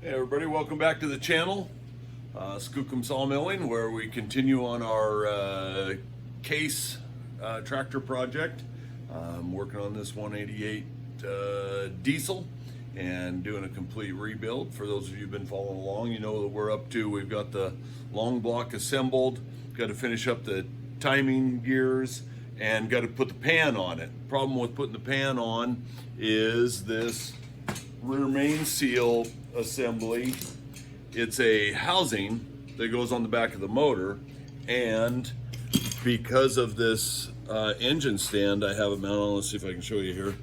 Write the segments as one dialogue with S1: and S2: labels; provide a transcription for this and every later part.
S1: Hey everybody, welcome back to the channel, Skookum Sawmilling, where we continue on our case tractor project. I'm working on this 188 diesel and doing a complete rebuild. For those of you who've been following along, you know that we've got the long block assembled, got to finish up the timing gears, and got to put the pan on it. Problem with putting the pan on is this rear main seal assembly. It's a housing that goes on the back of the motor, and because of this engine stand I have it mounted on, let's see if I can show you here,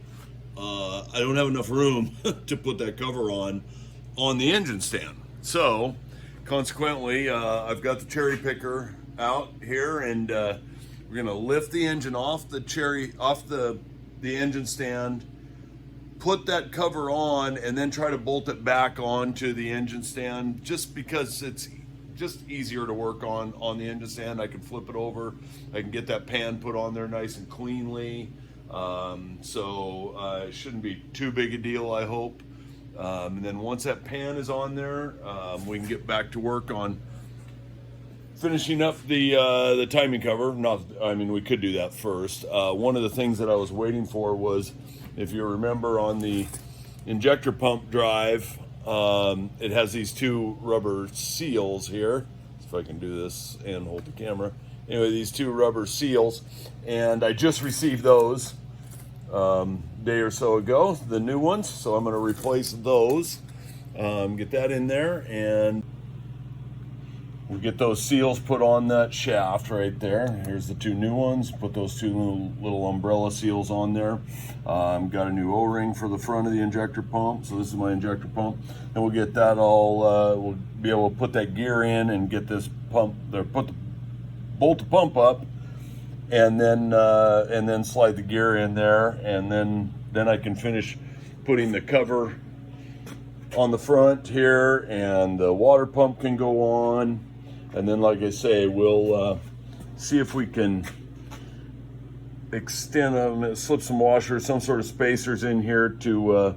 S1: I don't have enough room to put that cover on the engine stand. So consequently, I've got the cherry picker out here, and we're gonna lift the engine off the engine stand, put that cover on, and then try to bolt it back onto the engine stand, just because it's just easier to work on the engine stand. I can flip it over, I can get that pan put on there nice and cleanly. It shouldn't be too big a deal, I hope. And then once that pan is on there, we can get back to work on finishing up the timing cover. We could do that first. One of the things that I was waiting for was, if you remember, on the injector pump drive, it has these two rubber seals here. If I can do this and hold the camera. Anyway, these two rubber seals, and I just received those day or so ago, the new ones. So I'm going to replace those, get that in there, and we'll get those seals put on that shaft right there. Here's the two new ones. Put those two little umbrella seals on there. Got a new O-ring for the front of the injector pump. So this is my injector pump. And we'll get that all, we'll be able to put that gear in and get this pump there, bolt the pump up, and then slide the gear in there. And then I can finish putting the cover on the front here, and the water pump can go on. And then, like I say, we'll see if we can extend them, slip some washers, some sort of spacers in here to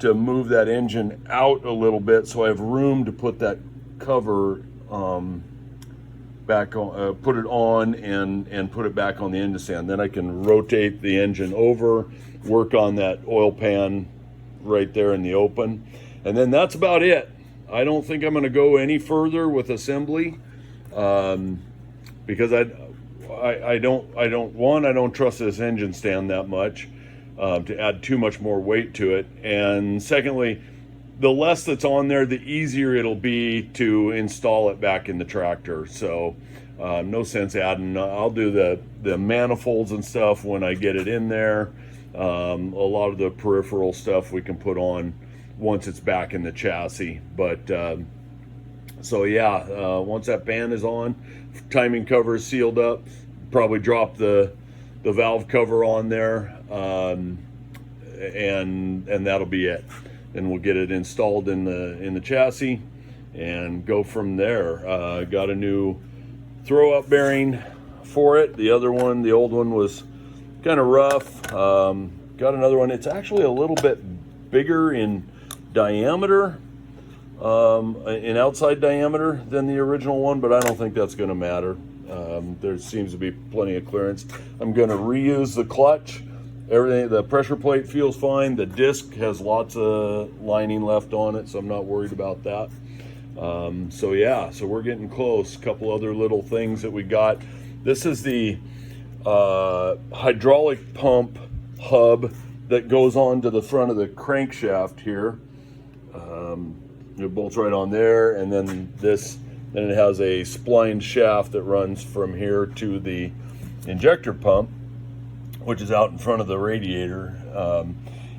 S1: move that engine out a little bit, so I have room to put that cover back on, put it on, and put it back on the engine stand. Then I can rotate the engine over, work on that oil pan right there in the open, and then that's about it. I don't think I'm going to go any further with assembly, because I don't trust this engine stand that much to add too much more weight to it. And secondly, the less that's on there, the easier it'll be to install it back in the tractor. So no sense adding. I'll do the manifolds and stuff when I get it in there. A lot of the peripheral stuff we can put on once it's back in the chassis. But so yeah, once that pan is on, timing cover is sealed up, probably drop the valve cover on there, and that'll be it. And we'll get it installed in the chassis and go from there. Got a new throw up bearing for it. The other one, the old one, was kind of rough. Got another one. It's actually a little bit bigger in diameter, in outside diameter, than the original one, but I don't think that's going to matter. There seems to be plenty of clearance. I'm going to reuse the clutch. Everything, the pressure plate feels fine. The disc has lots of lining left on it, so I'm not worried about that. So yeah, so we're getting close. A couple other little things that we got. This is the hydraulic pump hub that goes on to the front of the crankshaft here. It bolts right on there, and then it has a splined shaft that runs from here to the injector pump, which is out in front of the radiator.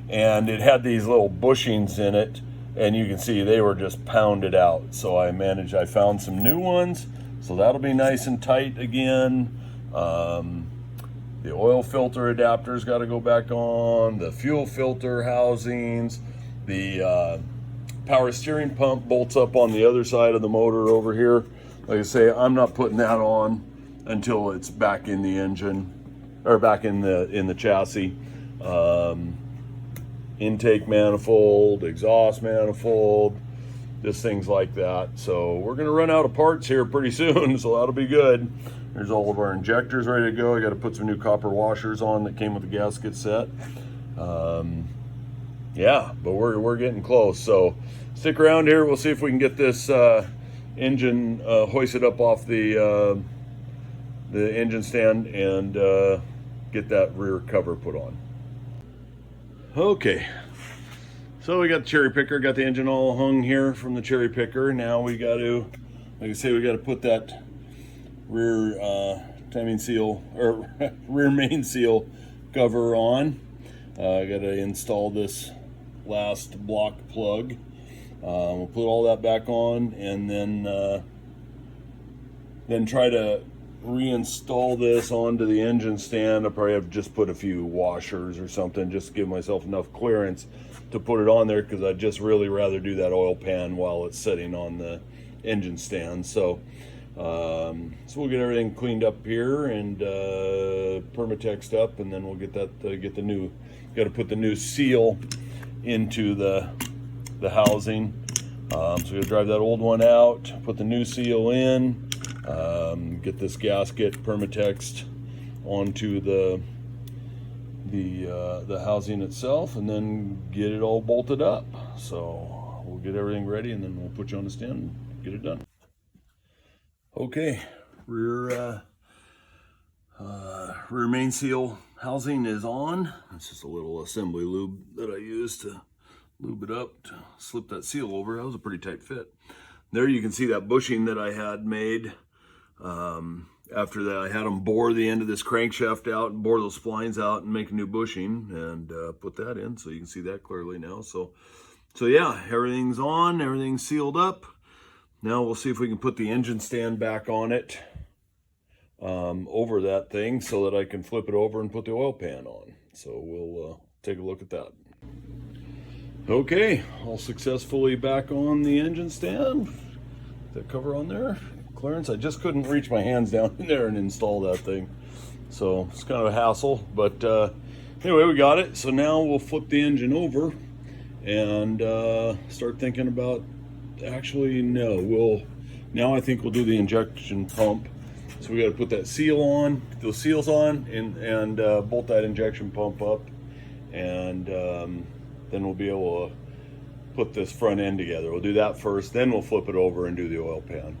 S1: And it had these little bushings in it, and you can see they were just pounded out. So I found some new ones, so that'll be nice and tight again. The oil filter adapter's got to go back on, the fuel filter housings, the power steering pump bolts up on the other side of the motor over here. Like I say, I'm not putting that on until it's back in the engine, or back in the chassis. Intake manifold, exhaust manifold, this thing's like that. So we're gonna run out of parts here pretty soon, so that'll be good. There's all of our injectors ready to go. I got to put some new copper washers on that came with the gasket set. Yeah, but we're getting close. So stick around here. We'll see if we can get this engine hoisted up off the engine stand and get that rear cover put on. Okay, so we got the cherry picker, got the engine all hung here from the cherry picker. Now we got to, like I say, we got to put that rear timing seal or rear main seal cover on. I got to install this last block plug. We'll put all that back on, and then try to reinstall this onto the engine stand. I'll probably have to just put a few washers or something just to give myself enough clearance to put it on there, because I'd just really rather do that oil pan while it's sitting on the engine stand. So we'll get everything cleaned up here and permatexed up, and then we'll get that get the new, got to put the new seal into the housing. So we're gonna drive that old one out, put the new seal in, get this gasket permatexed onto the housing itself, and then get it all bolted up. So we'll get everything ready, and then we'll put you on the stand and get it done. Okay, rear main seal housing is on. It's just a little assembly lube that I use to lube it up to slip that seal over. That was a pretty tight fit. There you can see that bushing that I had made. After that, I had them bore the end of this crankshaft out and bore those splines out and make a new bushing and put that in, so you can see that clearly now. So yeah, everything's on, everything's sealed up. Now we'll see if we can put the engine stand back on it, over that thing, so that I can flip it over and put the oil pan on. So we'll take a look at that. Okay, all successfully back on the engine stand. That cover on there, clearance. I just couldn't reach my hands down in there and install that thing, so it's kind of a hassle, but anyway, we got it. So now we'll flip the engine over and start thinking about, actually no, now I think we'll do the injection pump. So we got to put that seal on, those seals on, and bolt that injection pump up, and then we'll be able to put this front end together. We'll do that first, then we'll flip it over and do the oil pan.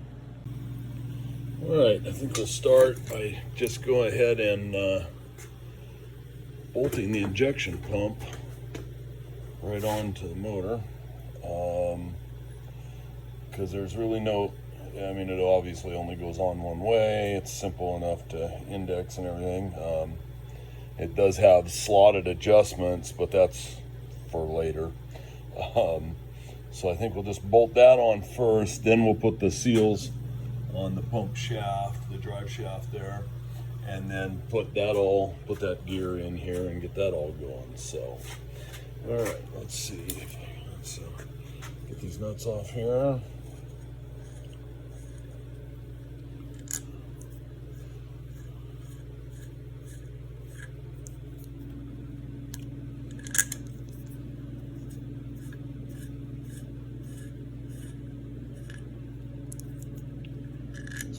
S1: All right, I think we'll start by just going ahead and bolting the injection pump right onto the motor, because there's really no, I mean, it obviously only goes on one way. It's simple enough to index and everything. It does have slotted adjustments, but that's for later. So I think we'll just bolt that on first, then we'll put the seals on the pump shaft, the drive shaft there, and then put that gear in here and get that all going. So, all right, let's see. Let's get these nuts off here.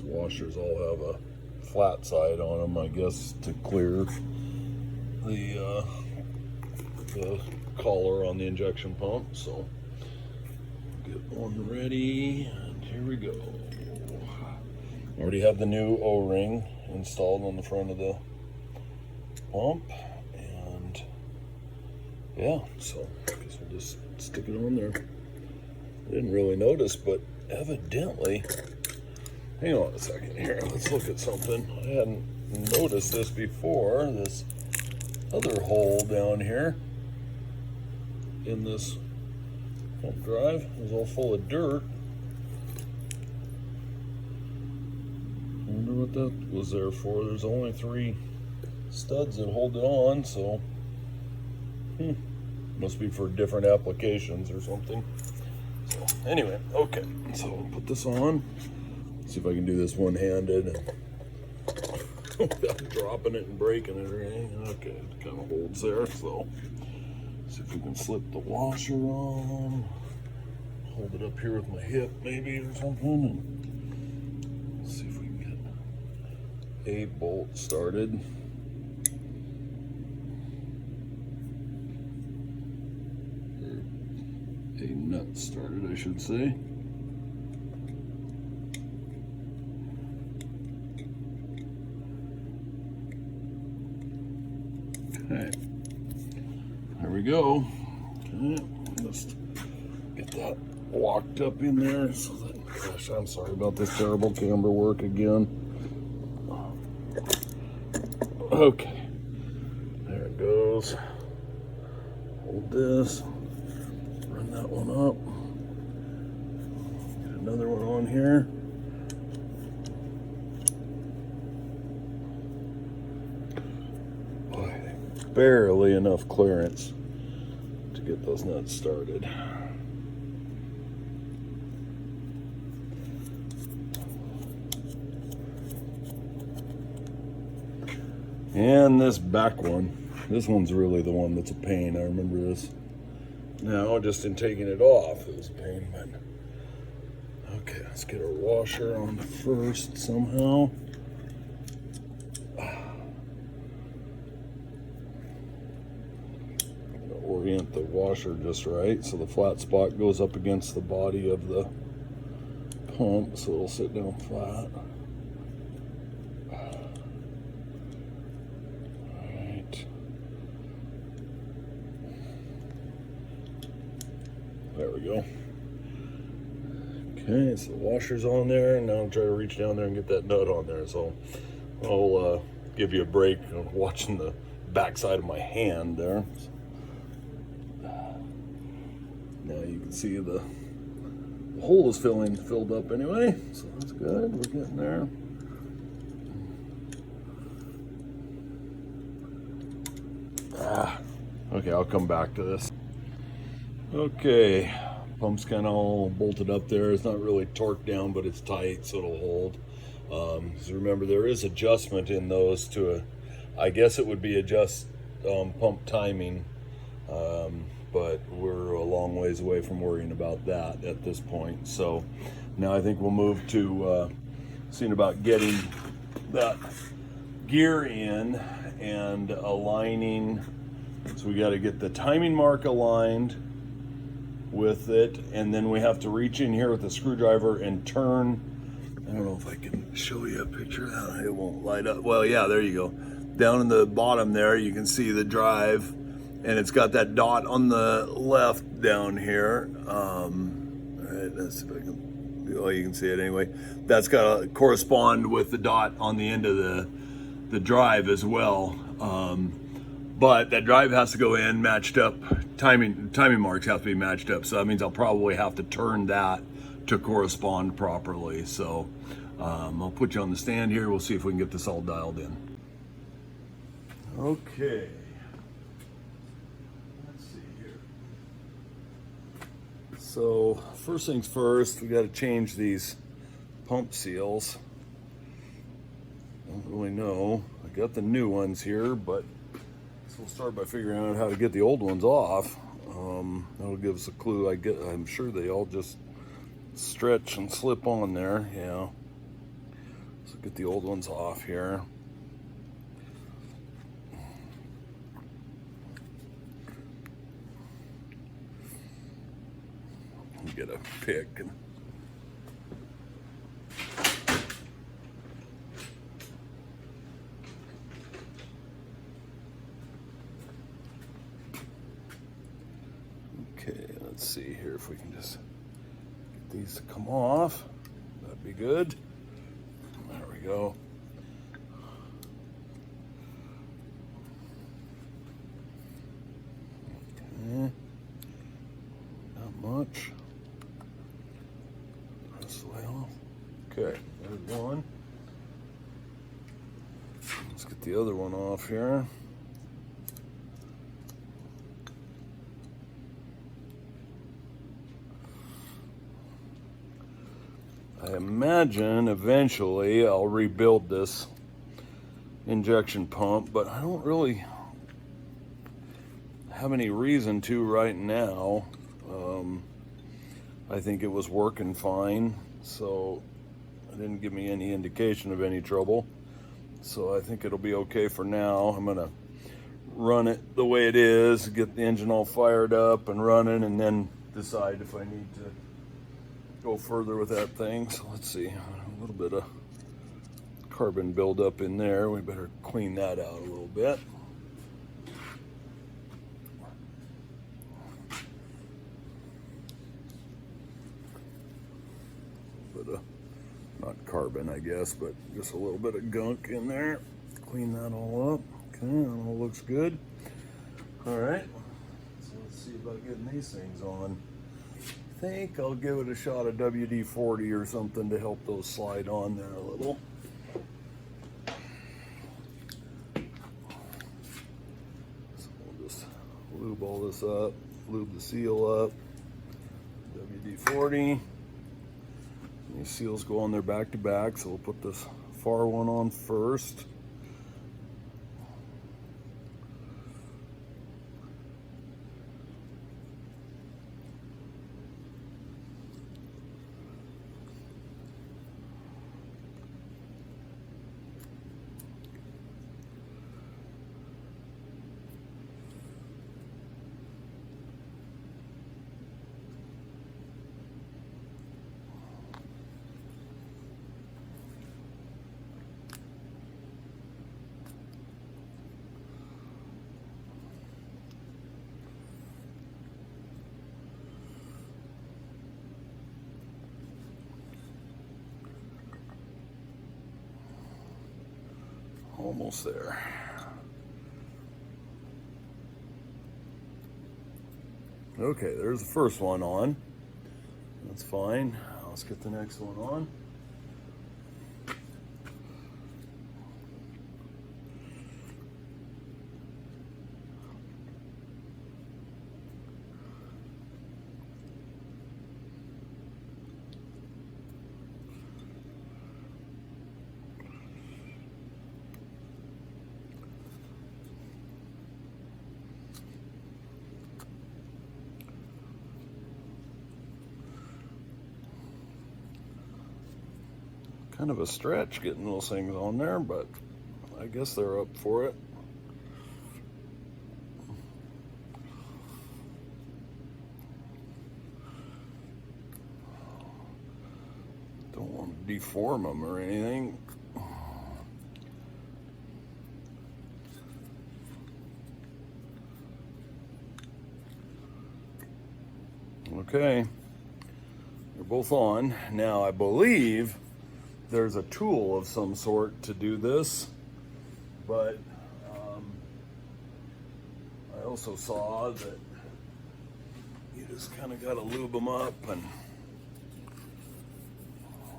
S1: Washers all have a flat side on them, I guess, to clear the collar on the injection pump. So get one ready, and here we go. Already have the new O-ring installed on the front of the pump, and yeah, so I guess we'll just stick it on there. I didn't really notice, but evidently, hang on a second here, let's look at something. I hadn't noticed this before. This other hole down here in this pump drive is all full of dirt. I wonder what that was there for. There's only 3 studs that hold it on, so must be for different applications or something. So anyway, okay, so I'll put this on. See if I can do this one-handed and without dropping it and breaking it or anything. Okay, it kind of holds there. So see if we can slip the washer on. Hold hold it up here with my hip maybe or something. And let's see if we can get a bolt started. Or a nut started, I should say. Okay, there we go. Okay, just get that locked up in there. So that, gosh, I'm sorry about this terrible camera work again. Okay, there it goes. Hold this, run that one up. Get another one on here. Barely enough clearance to get those nuts started. And this back one, this one's really the one that's a pain. I remember this. Now, just in taking it off, it was a pain, but okay, let's get our washer on first somehow. Orient the washer just right so the flat spot goes up against the body of the pump so it'll sit down flat. Alright. There we go. Okay, so the washer's on there, and now I'll try to reach down there and get that nut on there. So I'll give you a break of watching the backside of my hand there. Now you can see the hole is filled up anyway, so that's good. We're getting there. Okay, I'll come back to this. Okay, pump's kind of all bolted up there. It's not really torqued down, but it's tight, so it'll hold. So remember, there is adjustment in those to I guess it would be adjust pump timing. But we're a long ways away from worrying about that at this point. So now I think we'll move to seeing about getting that gear in and aligning. So we got to get the timing mark aligned with it, and then we have to reach in here with a screwdriver and turn. I don't know if I can show you a picture. It won't light up. Well, yeah, there you go. Down in the bottom there, you can see the drive, and it's got that dot on the left down here. All right, let's see if I can, oh, you can see it anyway. That's got to correspond with the dot on the end of the drive as well. But that drive has to go in matched up. Timing marks have to be matched up. So that means I'll probably have to turn that to correspond properly. So I'll put you on the stand here. We'll see if we can get this all dialed in. Okay. Let's see here. So first things first, we got to change these pump seals. Don't really know. I got the new ones here, but we'll start by figuring out how to get the old ones off. That'll give us a clue. I'm sure they all just stretch and slip on there. Yeah. So get the old ones off here. Get a pick and okay, let's see here if we can just get these to come off. That'd be good. There we go. Okay. Not much. This way off. Okay, there's one. Let's get the other one off here. I imagine eventually I'll rebuild this injection pump, but I don't really have any reason to right now. I think it was working fine, so it didn't give me any indication of any trouble. So I think it'll be okay for now. I'm gonna run it the way it is, get the engine all fired up and running, and then decide if I need to go further with that thing. So let's see, a little bit of carbon buildup in there. We better clean that out a little bit. Not carbon, I guess, but just a little bit of gunk in there. Clean that all up. Okay, that all looks good. All right, so let's see about getting these things on. I think I'll give it a shot of WD-40 or something to help those slide on there a little. So we'll just lube all this up, lube the seal up, WD-40. These seals go on there back to back, so we'll put this far one on first. Almost there. Okay, there's the first one on. That's fine. Let's get the next one on. Kind of a stretch getting those things on there, but I guess they're up for it. Don't want to deform them or anything. Okay, they're both on. Now I believe there's a tool of some sort to do this, but I also saw that you just kind of got to lube them up, and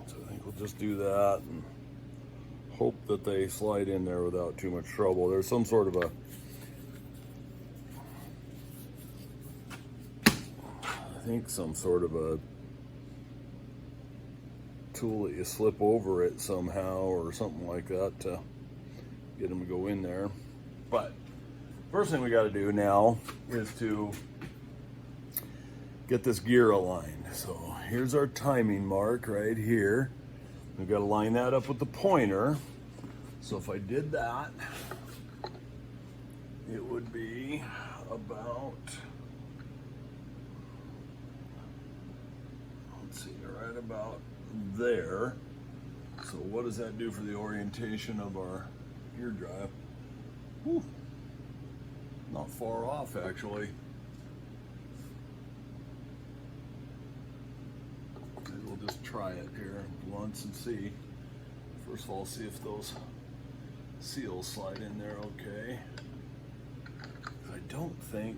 S1: so I think we'll just do that and hope that they slide in there without too much trouble. There's some sort of some sort of a tool that you slip over it somehow or something like that to get them to go in there. But first thing we got to do now is to get this gear aligned. So here's our timing mark right here. We've got to line that up with the pointer. So if I did that, it would be about, let's see, right about there. So what does that do for the orientation of our gear drive? Whew. Not far off, actually. Maybe we'll just try it here once and see. First of all, see if those seals slide in there okay. I don't think,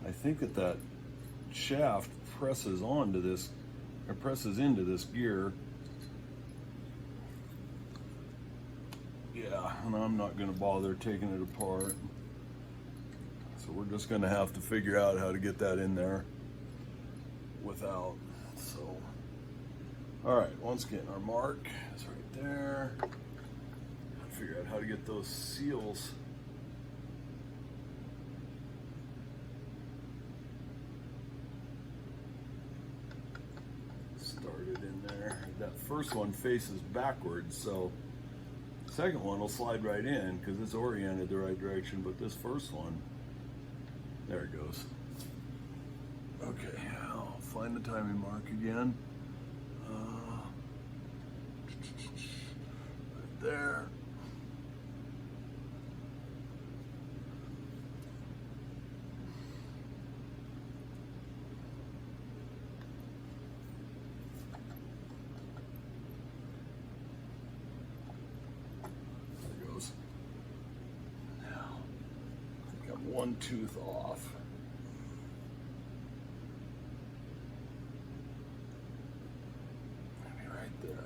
S1: I think that shaft presses onto this, or presses into this gear. Yeah, and I'm not going to bother taking it apart. So we're just going to have to figure out how to get that in there without. So, all right, once again, our mark is right there. Figure out how to get those seals that first one faces backwards, so the second one will slide right in because it's oriented the right direction, but this first one, there it goes. Okay, I'll find the timing mark again. Right there. One tooth off. Maybe right there.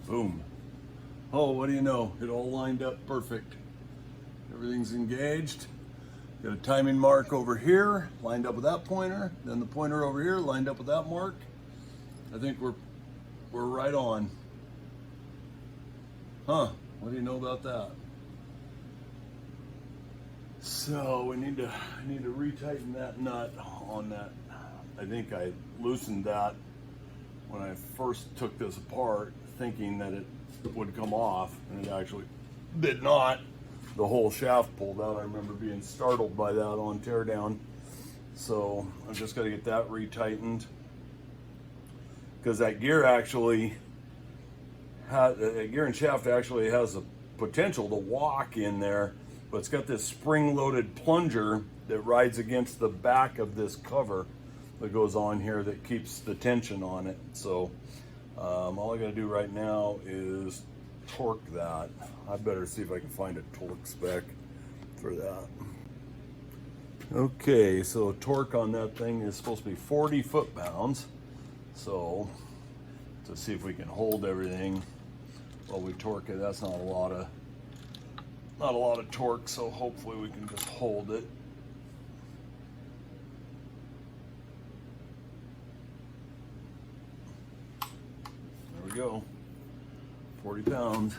S1: Boom. Oh, what do you know? It all lined up perfect. Everything's engaged. Got a timing mark over here, lined up with that pointer. Then the pointer over here, lined up with that mark. I think we're right on. Huh? What do you know about that? So I need to retighten that nut on that. I think I loosened that when I first took this apart, thinking that it would come off, and it actually did not. The whole shaft pulled out. I remember being startled by that on teardown. So I've just got to get that retightened, because that gear actually gear and shaft actually has the potential to walk in there, but it's got this spring-loaded plunger that rides against the back of this cover that goes on here that keeps the tension on it. So all I got to do right now is torque that. I better see if I can find a torque spec for that. Okay, so torque on that thing is supposed to be 40 foot-pounds. So to see if we can hold everything while we torque it, that's not a lot of torque, so hopefully we can just hold it. There we go. 40 pounds.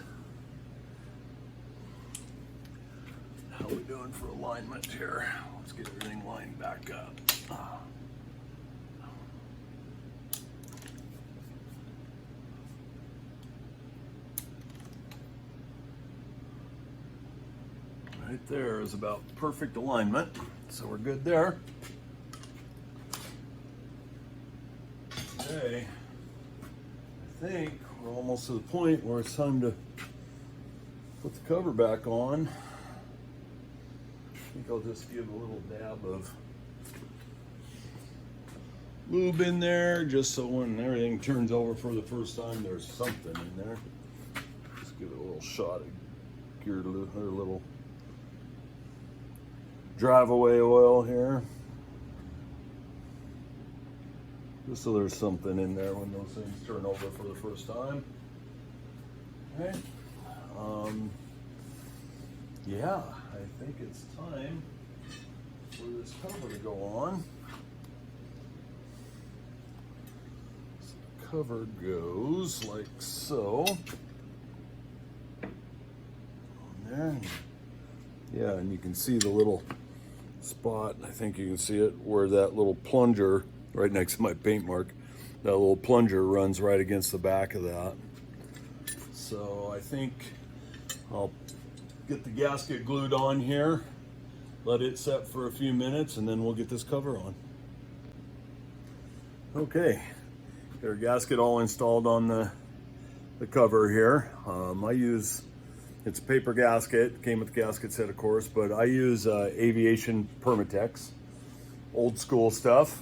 S1: How are we doing for alignment here? Let's get everything lined back up. Right there is about perfect alignment, so we're good there. Okay, I think we're almost to the point where it's time to put the cover back on. I think I'll just give a little dab of lube in there, just so when everything turns over for the first time, there's something in there. Just give it a little shot of gear lube, or a little drive away oil here, just so there's something in there when those things turn over for the first time. Okay. Yeah, I think it's time for this cover to go on. So the cover goes like so. On there. Yeah, and you can see the little spot, I think you can see it, where that little plunger, right next to my paint mark, that little plunger runs right against the back of that. So I think I'll get the gasket glued on here, let it set for a few minutes, and then we'll get this cover on. Okay, got our gasket all installed on the cover here. I use, it's a paper gasket, came with the gasket set of course, but I use aviation Permatex, old school stuff.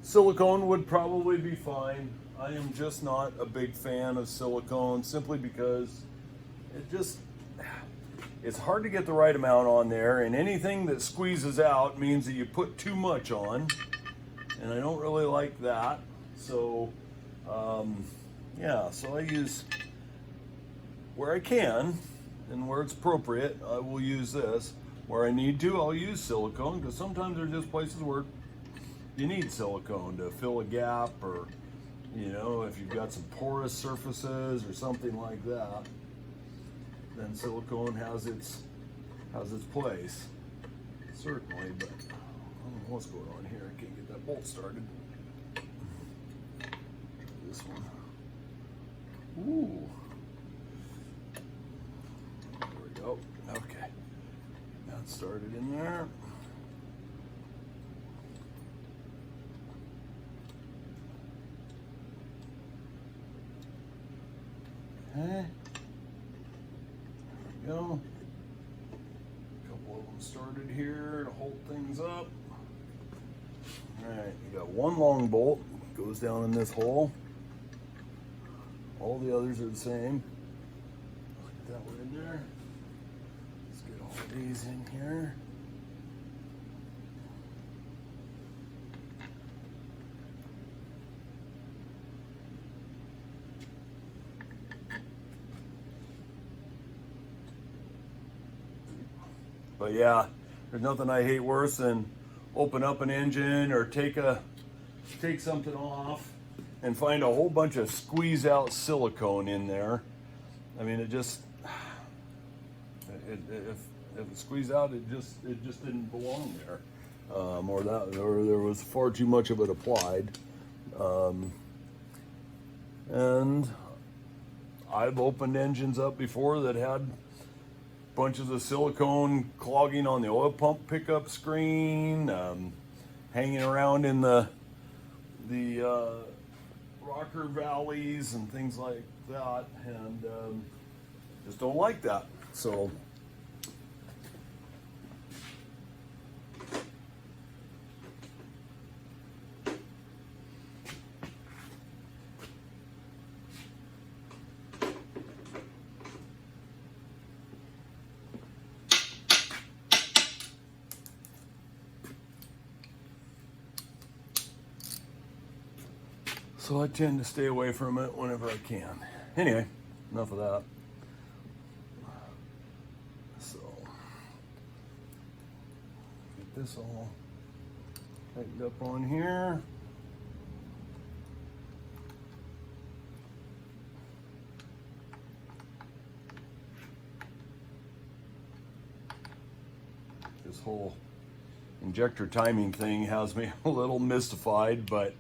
S1: Silicone would probably be fine. I am just not a big fan of silicone, simply because it's hard to get the right amount on there, and anything that squeezes out means that you put too much on, and I don't really like that. So yeah, so I use, where I can and where it's appropriate, I will use this. Where I need to, I'll use silicone, because sometimes there's just places where you need silicone to fill a gap or You know, if you've got some porous surfaces or something like that, then silicone has its place, certainly. But I don't know what's going on here. I can't get that bolt started. This one. Ooh. There we go. Okay. That started in there. Okay. There we go. A couple of them started here to hold things up. Alright, you got one long bolt, goes down in this hole. All the others are the same. Get that one in there. Let's get all of these in here. But yeah, there's nothing I hate worse than open up an engine or take something off and find a whole bunch of squeeze out silicone in there. I mean, if it squeezed out, it just didn't belong there, or there was far too much of it applied. And I've opened engines up before that had bunches of silicone clogging on the oil pump pickup screen, hanging around in the rocker valleys and things like that, and just don't like that. So I tend to stay away from it whenever I can. Anyway, enough of that. So, get this all tightened up on here. This whole injector timing thing has me a little mystified, but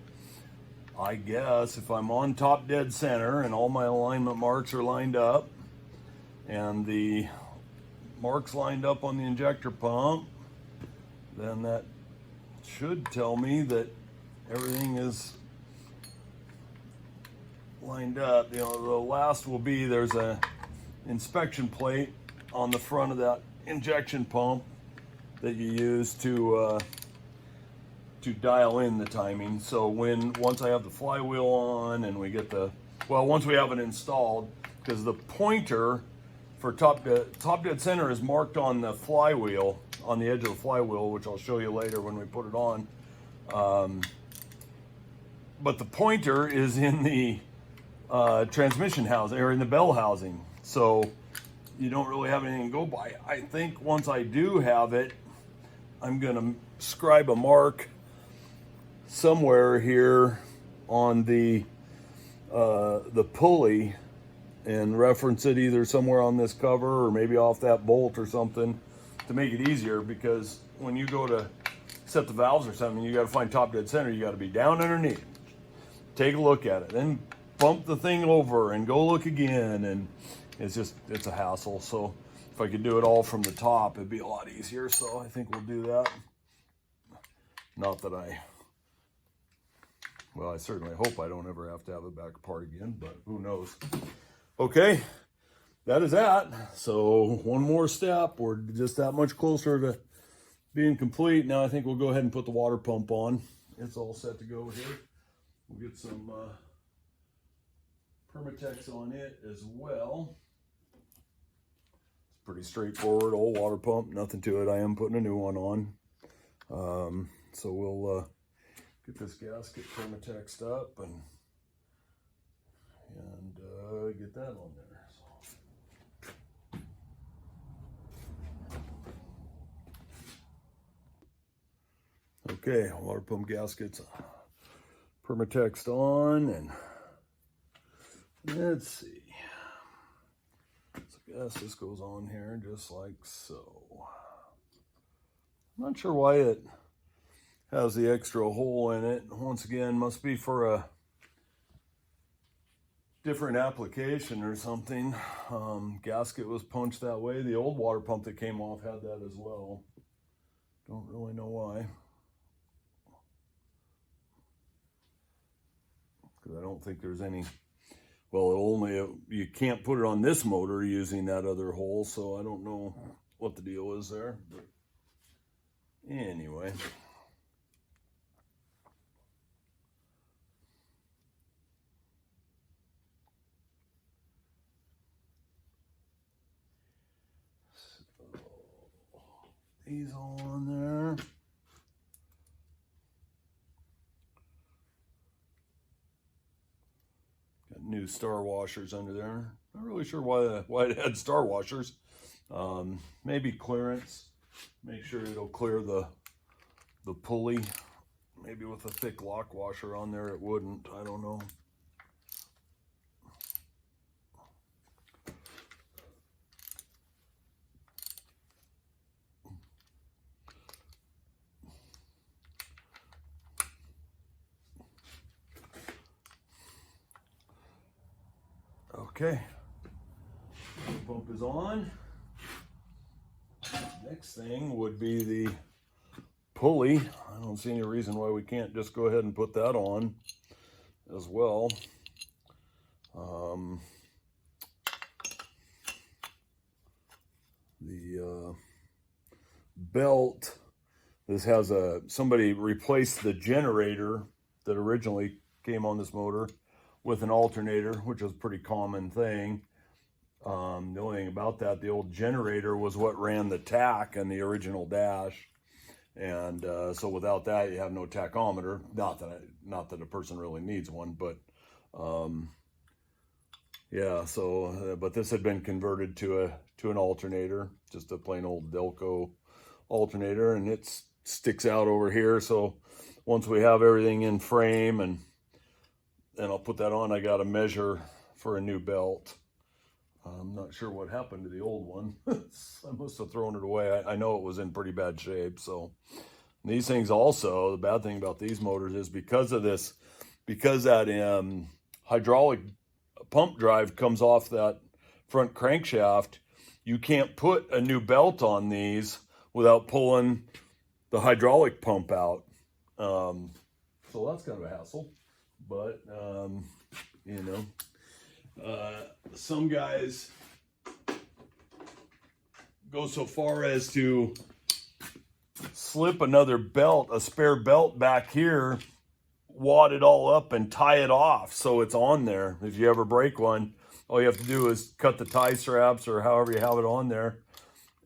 S1: I guess if I'm on top dead center and all my alignment marks are lined up and the marks lined up on the injector pump, then that should tell me that everything is lined up. You know, the last will be there's a inspection plate on the front of that injection pump that you use to dial in the timing. So once I have the flywheel on and we get once we have it installed, because the pointer for top dead center is marked on the flywheel, on the edge of the flywheel, which I'll show you later when we put it on. But the pointer is in the transmission housing, or in the bell housing. So you don't really have anything to go by. I think once I do have it, I'm gonna scribe a mark somewhere here on the pulley and reference it either somewhere on this cover or maybe off that bolt or something to make it easier, because when you go to set the valves or something, you got to find top dead center. You got to be down underneath, take a look at it, then bump the thing over and go look again, and it's a hassle. So if I could do it all from the top, it'd be a lot easier. So I think we'll do that. Not that I certainly hope I don't ever have to have it back apart again, but who knows. Okay, that is that. So one more step. We're just that much closer to being complete. Now I think we'll go ahead and put the water pump on. It's all set to go here. We'll get some Permatex on it as well. It's pretty straightforward, old water pump, nothing to it. I am putting a new one on. So we'll get this gasket Permatexed up and get that on there. Okay, water pump gaskets Permatext on, and let's see. So I guess this goes on here just like so. I'm not sure why it has the extra hole in it. Once again, must be for a different application or something. Gasket was punched that way. The old water pump that came off had that as well. Don't really know why. Because I don't think there's any, well, you can't put it on this motor using that other hole, so I don't know what the deal is there. But anyway. These all on there. Got new star washers under there. Not really sure why it had star washers. Maybe clearance. Make sure it'll clear the pulley. Maybe with a thick lock washer on there it wouldn't. I don't know. Okay, pump is on. Next thing would be the pulley. I don't see any reason why we can't just go ahead and put that on as well. The belt, this has somebody replaced the generator that originally came on this motor with an alternator, which is a pretty common thing. The only thing about that, the old generator was what ran the tach in the original dash, and so without that, you have no tachometer. Not that a person really needs one, but yeah. So, but this had been converted to an alternator, just a plain old Delco alternator, and it sticks out over here. So once we have everything in frame and I'll put that on, I got to measure for a new belt. I'm not sure what happened to the old one. I must have thrown it away. I know it was in pretty bad shape. So these things also, the bad thing about these motors is because that hydraulic pump drive comes off that front crankshaft, you can't put a new belt on these without pulling the hydraulic pump out. So that's kind of a hassle. But, you know, some guys go so far as to slip another belt, a spare belt back here, wad it all up and tie it off so it's on there. If you ever break one, all you have to do is cut the tie straps or however you have it on there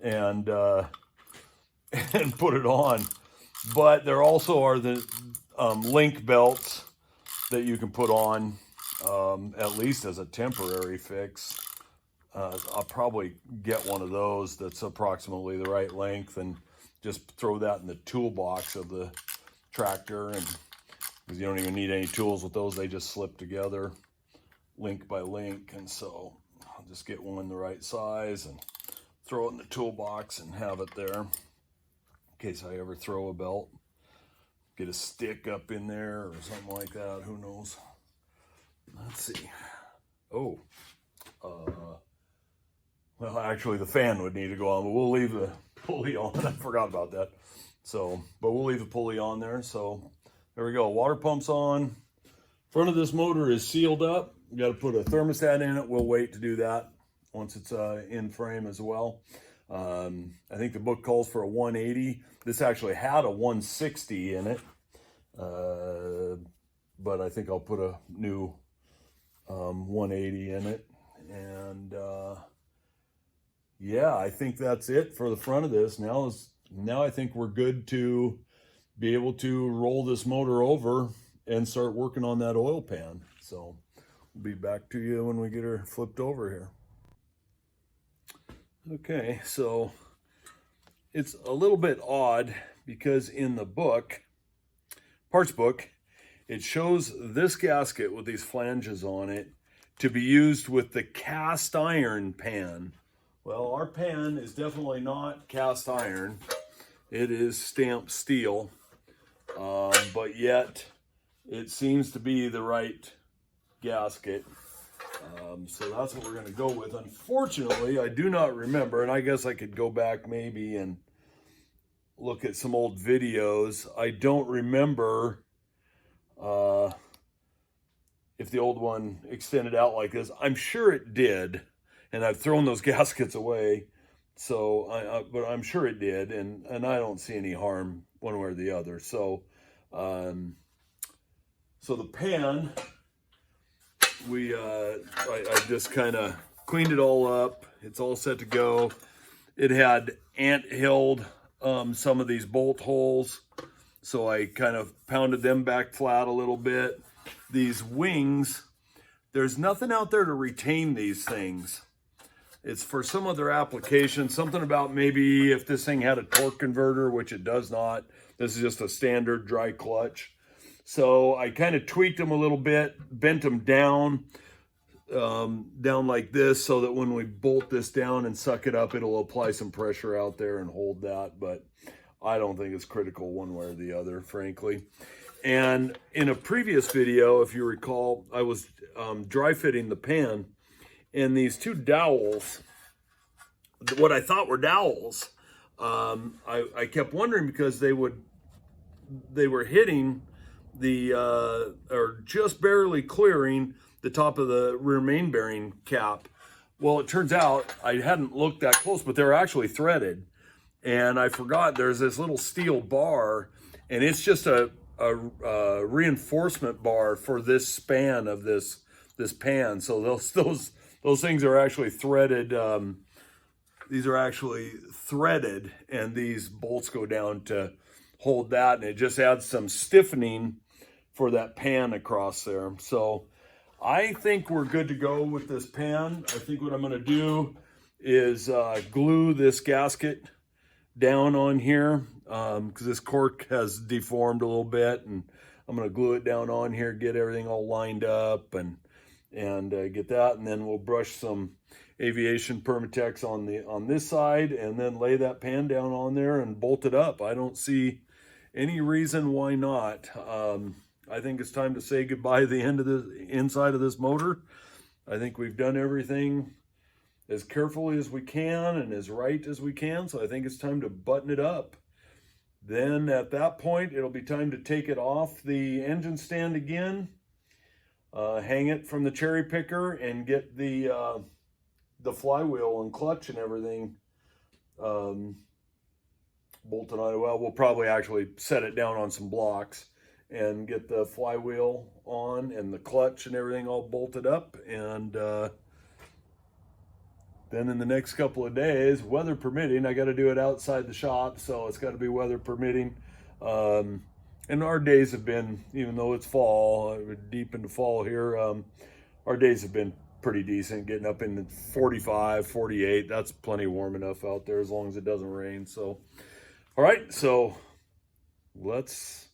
S1: and put it on. But there also are the link belts that you can put on, at least as a temporary fix. I'll probably get one of those that's approximately the right length and just throw that in the toolbox of the tractor, and because you don't even need any tools with those, they just slip together link by link. And so I'll just get one the right size and throw it in the toolbox and have it there in case I ever throw a belt. Get a stick up in there or something like that. Who knows? Let's see. Oh, well, actually, the fan would need to go on, but we'll leave the pulley on. I forgot about that. So, but we'll leave the pulley on there. So, there we go. Water pump's on. Front of this motor is sealed up. You got to put a thermostat in it. We'll wait to do that once it's in frame as well. I think the book calls for a 180. This actually had a 160 in it, but I think I'll put a new 180 in it. And yeah, I think that's it for the front of this. Now I think we're good to be able to roll this motor over and start working on that oil pan. So we'll be back to you when we get her flipped over here. Okay, so it's a little bit odd because in the book, parts book, it shows this gasket with these flanges on it to be used with the cast iron pan. Well, our pan is definitely not cast iron. It is stamped steel, but yet it seems to be the right gasket. So that's what we're going to go with. Unfortunately, I do not remember, and I guess I could go back maybe and look at some old videos. I don't remember if the old one extended out like this. I'm sure it did, and I've thrown those gaskets away. So, but I'm sure it did, and I don't see any harm one way or the other. So, so the pan, I just kind of cleaned it all up. It's all set to go. It had ant-hilled some of these bolt holes, so I kind of pounded them back flat a little bit. These wings, there's nothing out there to retain these things. It's for some other application, something about maybe if this thing had a torque converter, which it does not. This is just a standard dry clutch. So I kind of tweaked them a little bit, bent them down like this, so that when we bolt this down and suck it up, it'll apply some pressure out there and hold that. But I don't think it's critical one way or the other, frankly. And in a previous video, if you recall, I was dry fitting the pan, and these two dowels, what I thought were dowels, I kept wondering because they were hitting the or just barely clearing the top of the rear main bearing cap. Well, it turns out I hadn't looked that close, but they're actually threaded, and I forgot there's this little steel bar, and it's just a reinforcement bar for this span of this pan. So those things are actually threaded. These are actually threaded, and these bolts go down to hold that, and it just adds some stiffening for that pan across there. So I think we're good to go with this pan. I think what I'm going to do is glue this gasket down on here, because this cork has deformed a little bit, and I'm going to glue it down on here, get everything all lined up, and get that, and then we'll brush some aviation Permatex on this side, and then lay that pan down on there and bolt it up. I don't see any reason why not. I think it's time to say goodbye to the end of the inside of this motor. I think we've done everything as carefully as we can and as right as we can, so I think it's time to button it up. Then at that point, it'll be time to take it off the engine stand again, hang it from the cherry picker, and get the flywheel and clutch and everything bolted on. Well, we'll probably actually set it down on some blocks and get the flywheel on and the clutch and everything all bolted up, and then in the next couple of days, weather permitting, I got to do it outside the shop, so it's got to be weather permitting. And our days have been, even though it's fall, we're deep into fall here, our days have been pretty decent, getting up in the 45, 48. That's plenty warm enough out there as long as it doesn't rain. So, all right, so let's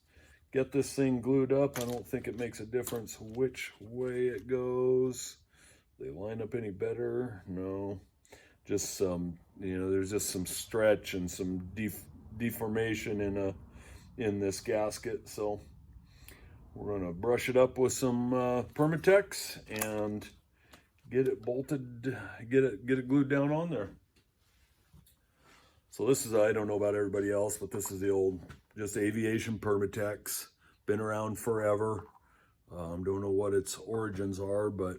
S1: get this thing glued up. I don't think it makes a difference which way it goes. They line up any better? No. Just some, there's just some stretch and some deformation in this gasket. So we're gonna brush it up with some Permatex and get it bolted, get it glued down on there. So this is, I don't know about everybody else, but this is the old, just aviation Permatex. Been around forever. Don't know what its origins are, but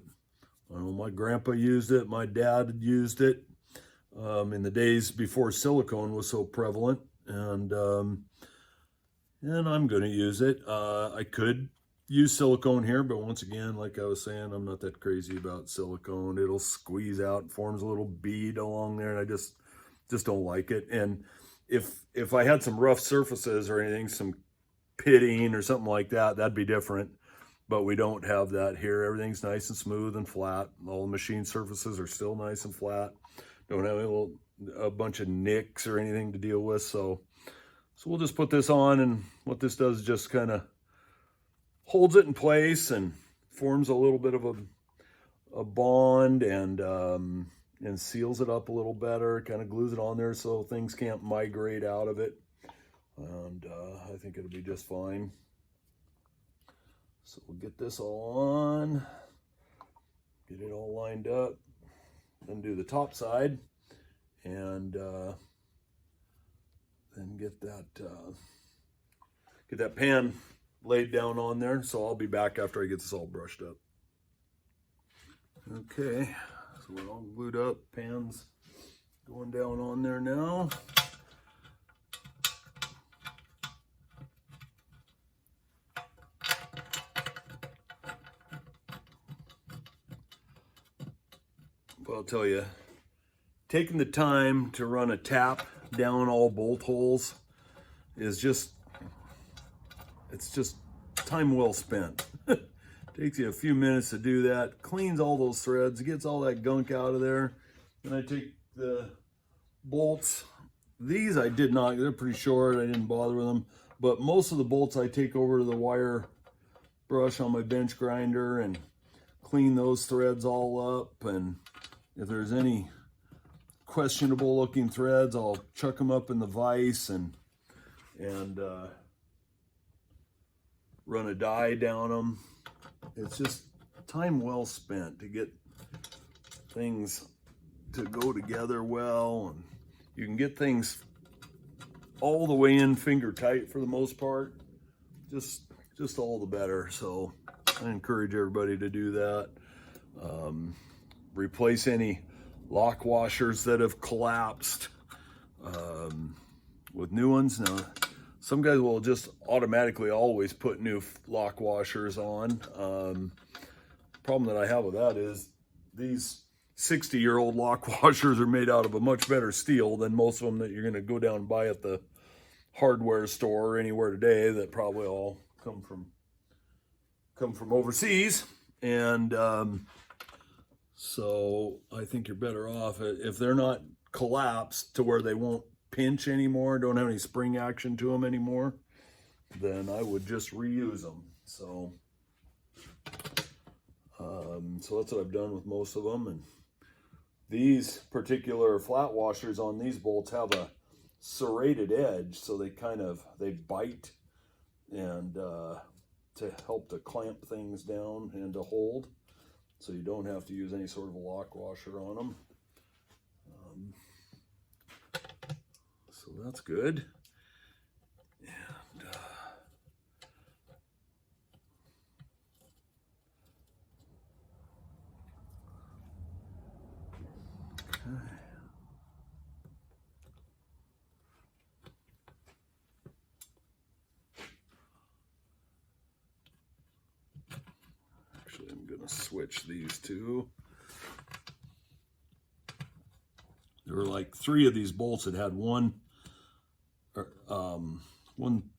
S1: I know my grandpa used it, my dad used it in the days before silicone was so prevalent, and I'm going to use it. I could use silicone here, but once again, like I was saying, I'm not that crazy about silicone. It'll squeeze out, forms a little bead along there, and I just don't like it. And if I had some rough surfaces or anything, some pitting or something like that, that'd be different. But we don't have that here. Everything's nice and smooth and flat. All the machine surfaces are still nice and flat. Don't have a bunch of nicks or anything to deal with. So we'll just put this on, and what this does is just kind of holds it in place and forms a little bit of a bond, and seals it up a little better, kind of glues it on there so things can't migrate out of it. And I think it'll be just fine. So we'll get this all on, get it all lined up, then do the top side, and then get that pan laid down on there. So I'll be back after I get this all brushed up. Okay, so we're all glued up, pan's going down on there now. But I'll tell you, taking the time to run a tap down all bolt holes is just, it's just time well spent. Takes you a few minutes to do that, cleans all those threads, gets all that gunk out of there. Then I take the bolts. These I did not, they're pretty short, I didn't bother with them. But most of the bolts I take over to the wire brush on my bench grinder and clean those threads all up. And if there's any questionable looking threads, I'll chuck them up in the vise and run a die down them. It's just time well spent to get things to go together well, and you can get things all the way in finger tight for the most part. Just all the better. So I encourage everybody to do that. Replace any lock washers that have collapsed with new ones. Now, some guys will just automatically always put new lock washers on. Problem that I have with that is these 60-year-old lock washers are made out of a much better steel than most of them that you're going to go down and buy at the hardware store or anywhere today, that probably all come from overseas. And so I think you're better off if they're not collapsed to where they won't pinch anymore, don't have any spring action to them anymore, then I would just reuse them. So that's what I've done with most of them. And these particular flat washers on these bolts have a serrated edge, so they bite, and to help to clamp things down and to hold, so you don't have to use any sort of a lock washer on them. So that's good. And okay. Actually, I'm going to switch these two. There were like 3 of these bolts that had one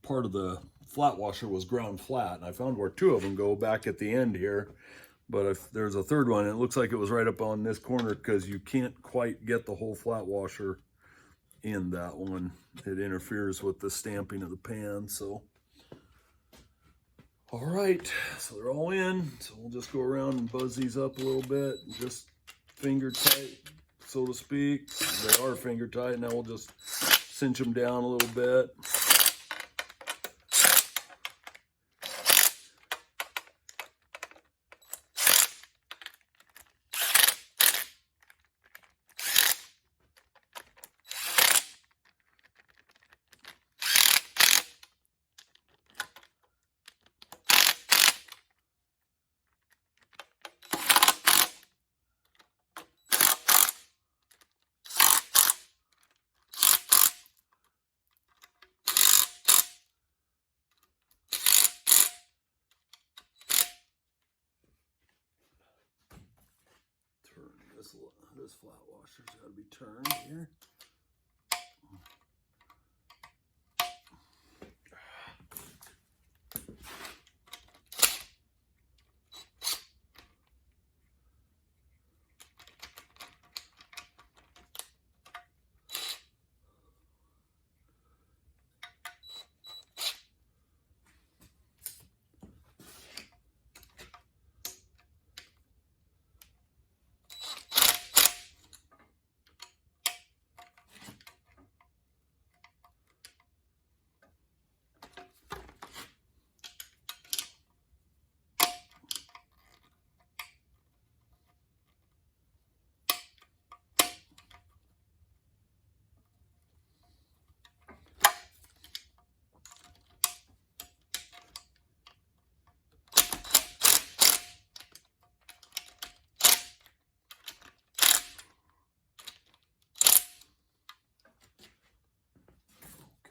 S1: part of the flat washer was ground flat, and I found where 2 of them go back at the end here. But if there's a 3rd one, it looks like it was right up on this corner, because you can't quite get the whole flat washer in that one. It interferes with the stamping of the pan. So all right, so they're all in. So we'll just go around and buzz these up a little bit, just finger tight, so to speak. They are finger tight. Now we'll just cinch them down a little bit. This flat washer's got to be turned here.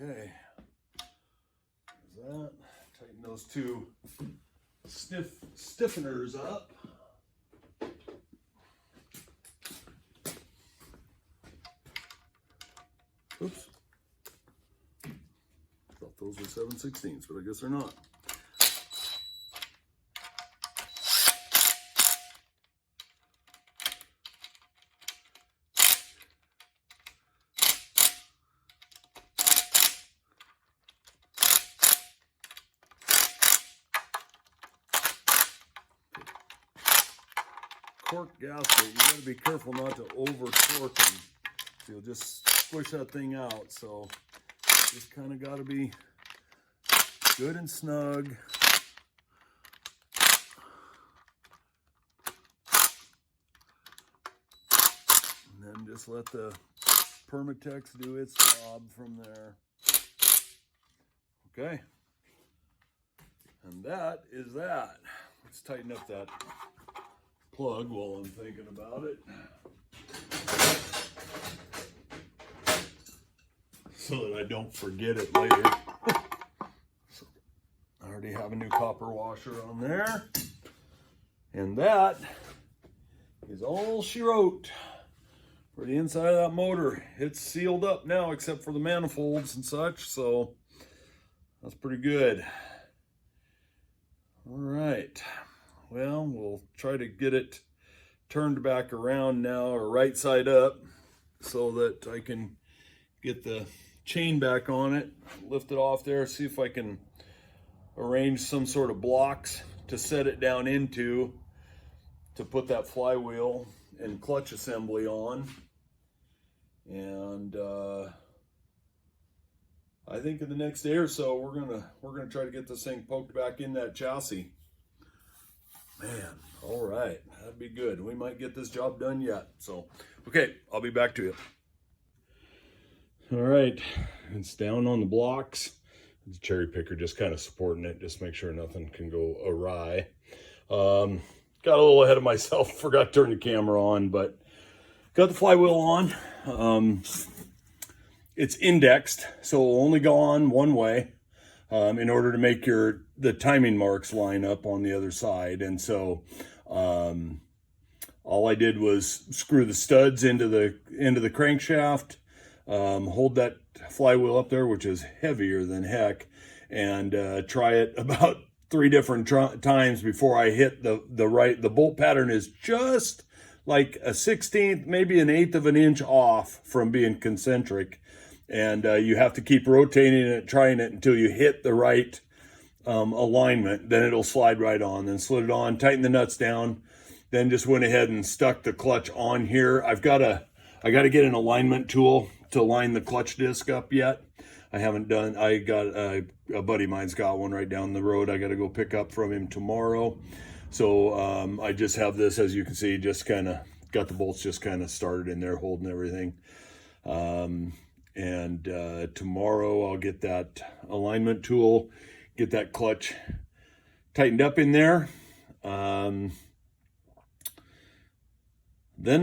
S1: Okay, there's that. Tighten those two stiffeners up. Oops. Thought those were 7/16, but I guess they're not. Cork gasket, you got to be careful not to over torque them. So you'll just squish that thing out. So just kind of got to be good and snug. And then just let the Permatex do its job from there. Okay. And that is that. Let's tighten up that plug while I'm thinking about it, so that I don't forget it later. So I already have a new copper washer on there, and that is all she wrote for the inside of that motor. It's sealed up now except for the manifolds and such, so that's pretty good. All right. Well, we'll try to get it turned back around now, or right side up, so that I can get the chain back on it, lift it off there, see if I can arrange some sort of blocks to set it down into to put that flywheel and clutch assembly on. And I think in the next day or so we're gonna try to get this thing poked back in that chassis. Man, all right, that'd be good. We might get this job done yet. So, okay, I'll be back to you. All right, it's down on the blocks. The cherry picker just kind of supporting it, just make sure nothing can go awry. Got a little ahead of myself, forgot to turn the camera on, but got the flywheel on. It's indexed, so it'll only go on one way. In order to make the timing marks line up on the other side. And so all I did was screw the studs into the crankshaft, hold that flywheel up there, which is heavier than heck, and try it about 3 different times before I hit the bolt pattern is just like a 1/16, maybe an 1/8 of an inch off from being concentric. And you have to keep rotating it, trying it until you hit the right alignment. Then it'll slide right on. Then slid it on, tighten the nuts down. Then just went ahead and stuck the clutch on here. I got to get an alignment tool to line the clutch disc up yet. I haven't done. I got a buddy of mine's got one right down the road. I got to go pick up from him tomorrow. So I just have this, as you can see, just kind of got the bolts just kind of started in there, holding everything. And tomorrow I'll get that alignment tool, get that clutch tightened up in there. Then,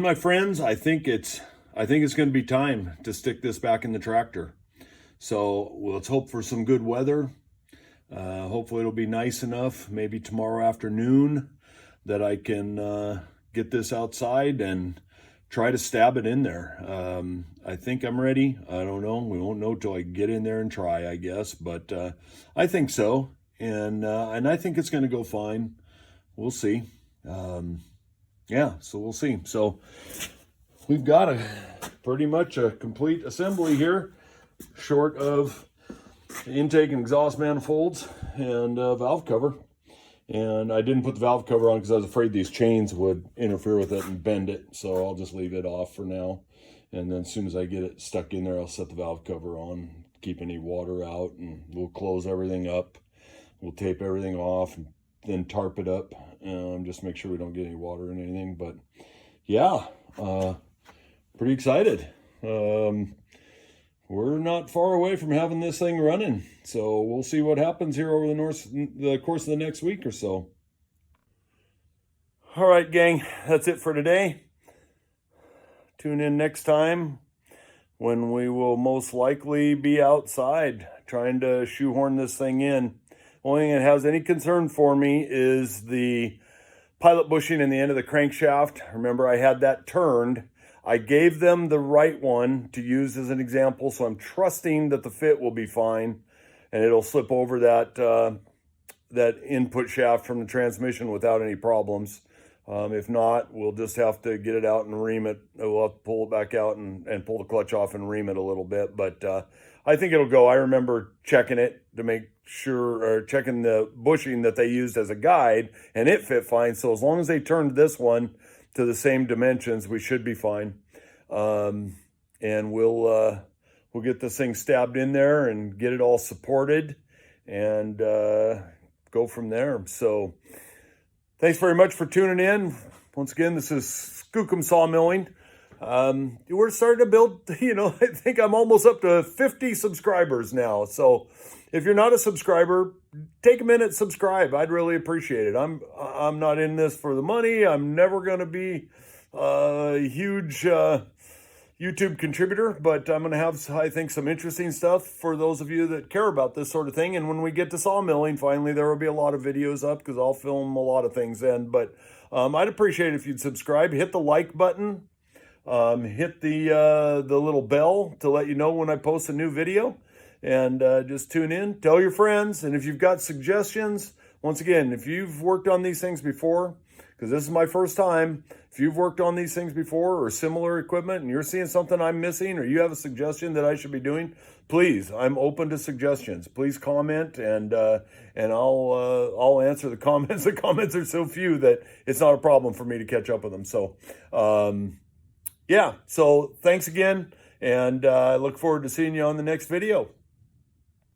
S1: my friends, I think it's going to be time to stick this back in the tractor. So let's hope for some good weather. Hopefully it'll be nice enough, maybe tomorrow afternoon, that I can get this outside and try to stab it in there. I think I'm ready. I don't know. We won't know till I get in there and try, I guess. But I think so, and I think it's going to go fine. We'll see. Yeah, so we'll see. So we've got pretty much a complete assembly here, short of intake and exhaust manifolds and valve cover. And I didn't put the valve cover on because I was afraid these chains would interfere with it and bend it. So I'll just leave it off for now. And then as soon as I get it stuck in there, I'll set the valve cover on, keep any water out, and we'll close everything up. We'll tape everything off and then tarp it up and just make sure we don't get any water in anything. But yeah, pretty excited. We're not far away from having this thing running. So we'll see what happens here over the course of the next week or so. All right, gang, that's it for today. Tune in next time when we will most likely be outside trying to shoehorn this thing in. Only thing that has any concern for me is the pilot bushing in the end of the crankshaft. Remember, I had that turned. I gave them the right one to use as an example, so I'm trusting that the fit will be fine and it'll slip over that input shaft from the transmission without any problems. If not, we'll just have to get it out and ream it. We'll have to pull it back out and pull the clutch off and ream it a little bit. But I think it'll go. I remember checking it to make sure, or checking the bushing that they used as a guide, and it fit fine. So as long as they turned this one to the same dimensions, we should be fine. And we'll get this thing stabbed in there and get it all supported and go from there. So thanks very much for tuning in. Once again, this is Skookum Sawmilling. We're starting to build, I think I'm almost up to 50 subscribers now. So if you're not a subscriber, take a minute, subscribe. I'd really appreciate it. I'm not in this for the money. I'm never going to be a huge YouTube contributor, but I'm going to have, I think, some interesting stuff for those of you that care about this sort of thing. And when we get to sawmilling, finally, there will be a lot of videos up because I'll film a lot of things then. But I'd appreciate it if you'd subscribe, hit the like button, hit the little bell to let you know when I post a new video, and just tune in, tell your friends. And if you've got suggestions, once again, if you've worked on these things before, because this is my first time, if you've worked on these things before or similar equipment and you're seeing something I'm missing or you have a suggestion that I should be doing, please, I'm open to suggestions. Please comment, and I'll answer the comments. The comments are so few that it's not a problem for me to catch up with them. So, yeah, so thanks again, and I look forward to seeing you on the next video.